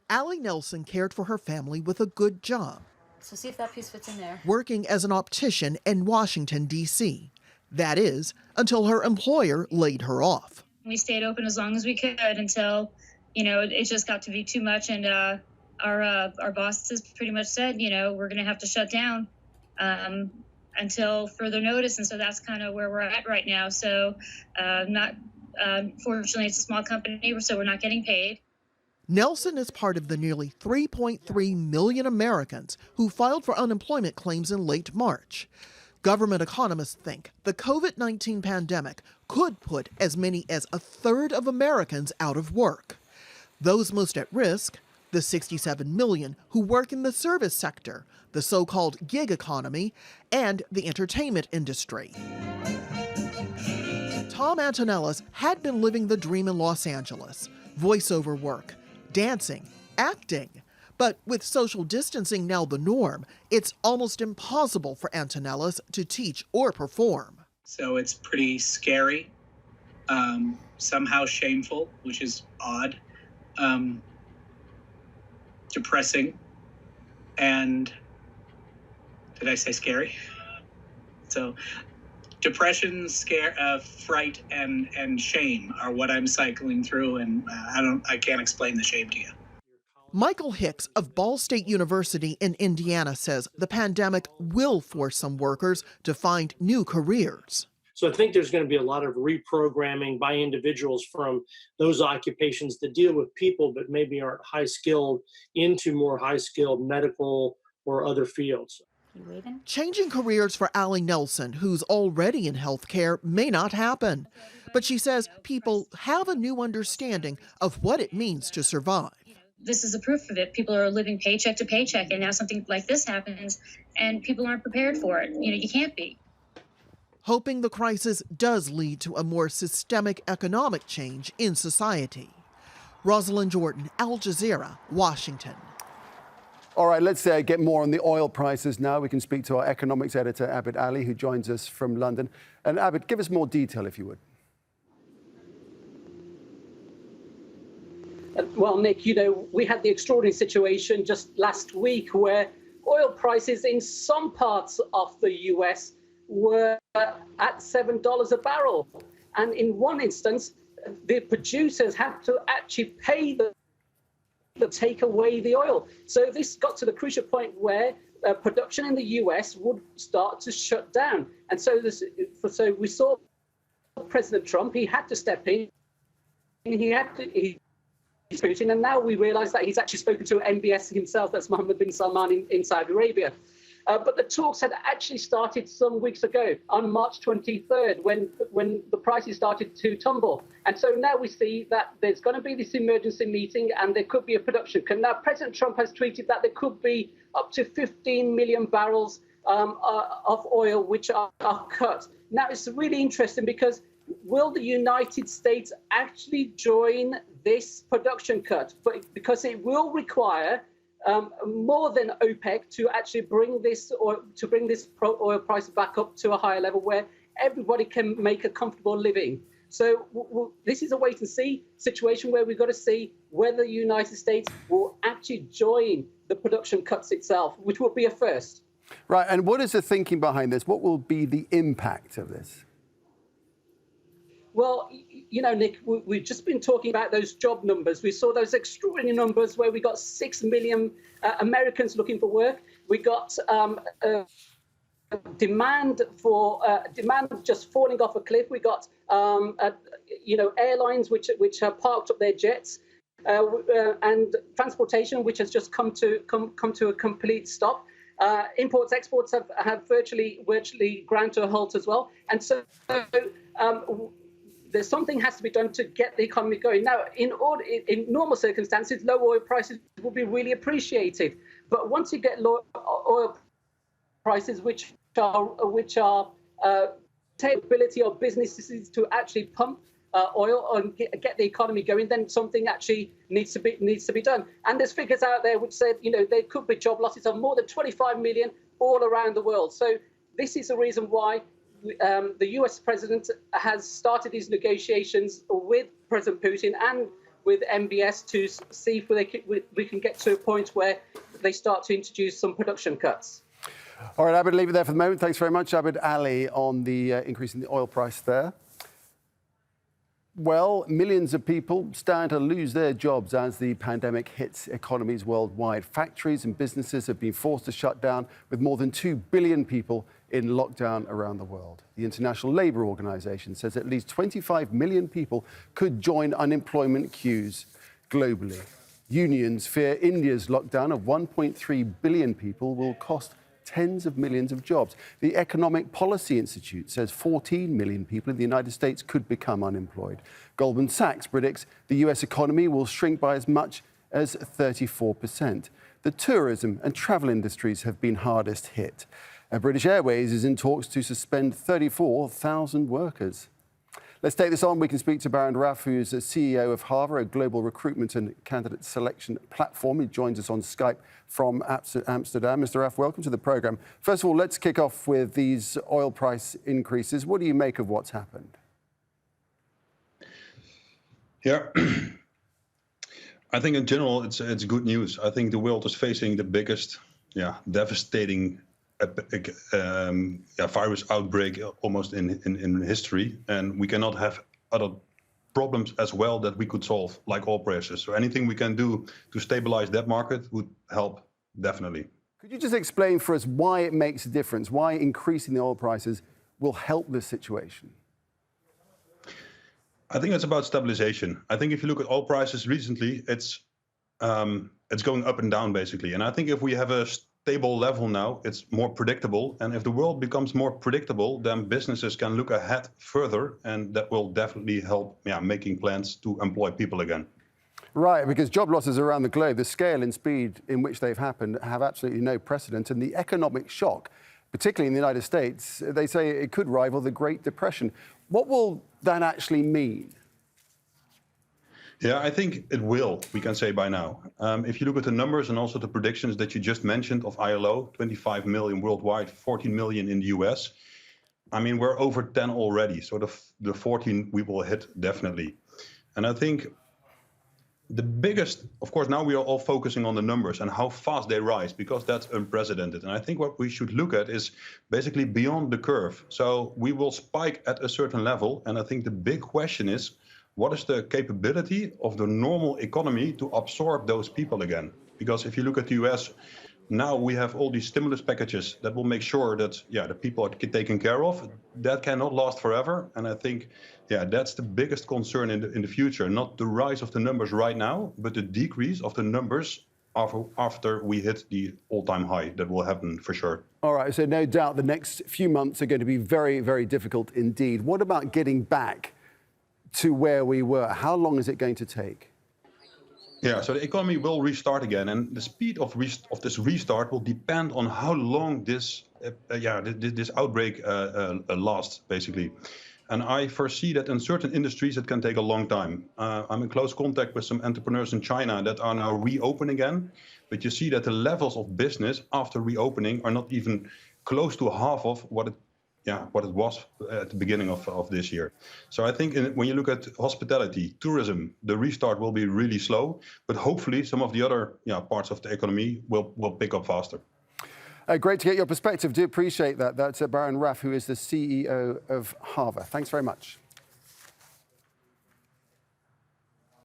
Allie Nelson cared for her family with a good job. So see if that piece fits in there. Working as an optician in Washington, D.C. That is, until her employer laid her off. We stayed open as long as we could until, it just got to be too much. And our bosses pretty much said, we're going to have to shut down until further notice. And so that's kind of where we're at right now. So fortunately, it's a small company, so we're not getting paid. Nelson is part of the nearly 3.3 million Americans who filed for unemployment claims in late March. Government economists think the COVID-19 pandemic could put as many as a third of Americans out of work. Those most at risk, the 67 million who work in the service sector, the so-called gig economy, and the entertainment industry. Tom Antonellis had been living the dream in Los Angeles, voiceover work, dancing, acting. But with social distancing now the norm, it's almost impossible for Antonellis to teach or perform. So it's pretty scary, somehow shameful, which is odd, depressing, and did I say scary? So depression, fright, and shame are what I'm cycling through, and I can't explain the shame to you. Michael Hicks of Ball State University in Indiana says the pandemic will force some workers to find new careers. So I think there's going to be a lot of reprogramming by individuals from those occupations that deal with people but maybe aren't high-skilled into more high-skilled medical or other fields. Changing careers for Allie Nelson, who's already in healthcare, may not happen. But she says people have a new understanding of what it means to survive. This is a proof of it. People are living paycheck to paycheck, and now something like this happens, and people aren't prepared for it. You can't be. Hoping the crisis does lead to a more systemic economic change in society. Rosalind Jordan, Al Jazeera, Washington. All right, let's get more on the oil prices now. We can speak to our economics editor, Abid Ali, who joins us from London. And Abid, give us more detail, if you would. Well, Nick, we had the extraordinary situation just last week where oil prices in some parts of the US were at $7 a barrel. And in one instance, the producers had to actually pay the take away the oil. So this got to the crucial point where production in the US would start to shut down. And so we saw President Trump, he had to step in. He's Putin, and now we realize that he's actually spoken to MBS himself, that's Mohammed bin Salman in Saudi Arabia. But the talks had actually started some weeks ago on March 23rd when the prices started to tumble. And so now we see that there's going to be this emergency meeting and there could be a production cut. Now, President Trump has tweeted that there could be up to 15 million barrels of oil which are cut. Now, it's really interesting because will the United States actually join this production cut? Because it will require more than OPEC to actually bring this oil price back up to a higher level where everybody can make a comfortable living. So this is a wait and see situation where we've got to see whether the United States will actually join the production cuts itself, which will be a first. Right, and what is the thinking behind this? What will be the impact of this? Well, Nick, we've just been talking about those job numbers. We saw those extraordinary numbers where we got 6 million Americans looking for work. We got demand just falling off a cliff. We got airlines which have parked up their jets, and transportation which has just come to a complete stop. Imports, exports have virtually ground to a halt as well, and so. There's something has to be done to get the economy going. Now, in normal circumstances, low oil prices will be really appreciated. But once you get low oil prices, which are ability of businesses to actually pump oil and get the economy going, then something actually needs to be done. And there's figures out there which said, there could be job losses of more than 25 million all around the world. So this is the reason why the US president has started these negotiations with President Putin and with MBS to see if we can get to a point where they start to introduce some production cuts. All right, Abid, leave it there for the moment. Thanks very much, Abid Ali, on the increase in the oil price there. Well, millions of people stand to lose their jobs as the pandemic hits economies worldwide. Factories and businesses have been forced to shut down, with more than 2 billion people in lockdown around the world. The International Labour Organization says at least 25 million people could join unemployment queues globally. Unions fear India's lockdown of 1.3 billion people will cost tens of millions of jobs. The Economic Policy Institute says 14 million people in the United States could become unemployed. Goldman Sachs predicts the US economy will shrink by as much as 34%. The tourism and travel industries have been hardest hit. British Airways is in talks to suspend 34,000 workers. Let's take this on. We can speak to Baron Raff, who is the CEO of Harvard, a global recruitment and candidate selection platform. He joins us on Skype from Amsterdam. Mr. Raff, welcome to the programme. First of all, let's kick off with these oil price increases. What do you make of what's happened? Yeah, I think in general it's good news. I think the world is facing the biggest, devastating virus outbreak almost in history, and we cannot have other problems as well that we could solve, like oil prices. So anything we can do to stabilize that market would help, definitely. Could you just explain for us why it makes a difference, why increasing the oil prices will help this situation? I think it's about stabilization. I think if you look at oil prices recently, it's going up and down basically. And I think if we have a stable level now, it's more predictable. And if the world becomes more predictable, then businesses can look ahead further, and that will definitely help making plans to employ people again. Right, because job losses around the globe, the scale and speed in which they've happened have absolutely no precedent. And the economic shock, particularly in the United States, they say it could rival the Great Depression. What will that actually mean? Yeah, I think it will, we can say by now. If you look at the numbers and also the predictions that you just mentioned of ILO, 25 million worldwide, 14 million in the US. I mean, we're over 10 already. So the 14 we will hit definitely. And I think the biggest, of course, now we are all focusing on the numbers and how fast they rise, because that's unprecedented. And I think what we should look at is basically beyond the curve. So we will spike at a certain level. And I think the big question is, what is the capability of the normal economy to absorb those people again? Because if you look at the US, now we have all these stimulus packages that will make sure that, the people are taken care of. That cannot last forever. And I think, that's the biggest concern in the future, not the rise of the numbers right now, but the decrease of the numbers after we hit the all-time high. That will happen for sure. All right, so no doubt the next few months are going to be very, very difficult indeed. What about getting back to where we were? How long is it going to take? Yeah, so the economy will restart again, and the speed of this restart will depend on how long this outbreak lasts, basically. And I foresee that in certain industries it can take a long time. I'm in close contact with some entrepreneurs in China that are now reopen again, but you see that the levels of business after reopening are not even close to half of what it was at the beginning of this year. So I think when you look at hospitality, tourism, the restart will be really slow, but hopefully some of the other parts of the economy will pick up faster. Great to get your perspective. Do appreciate that. That's Baron Raff, who is the CEO of Harvard. Thanks very much.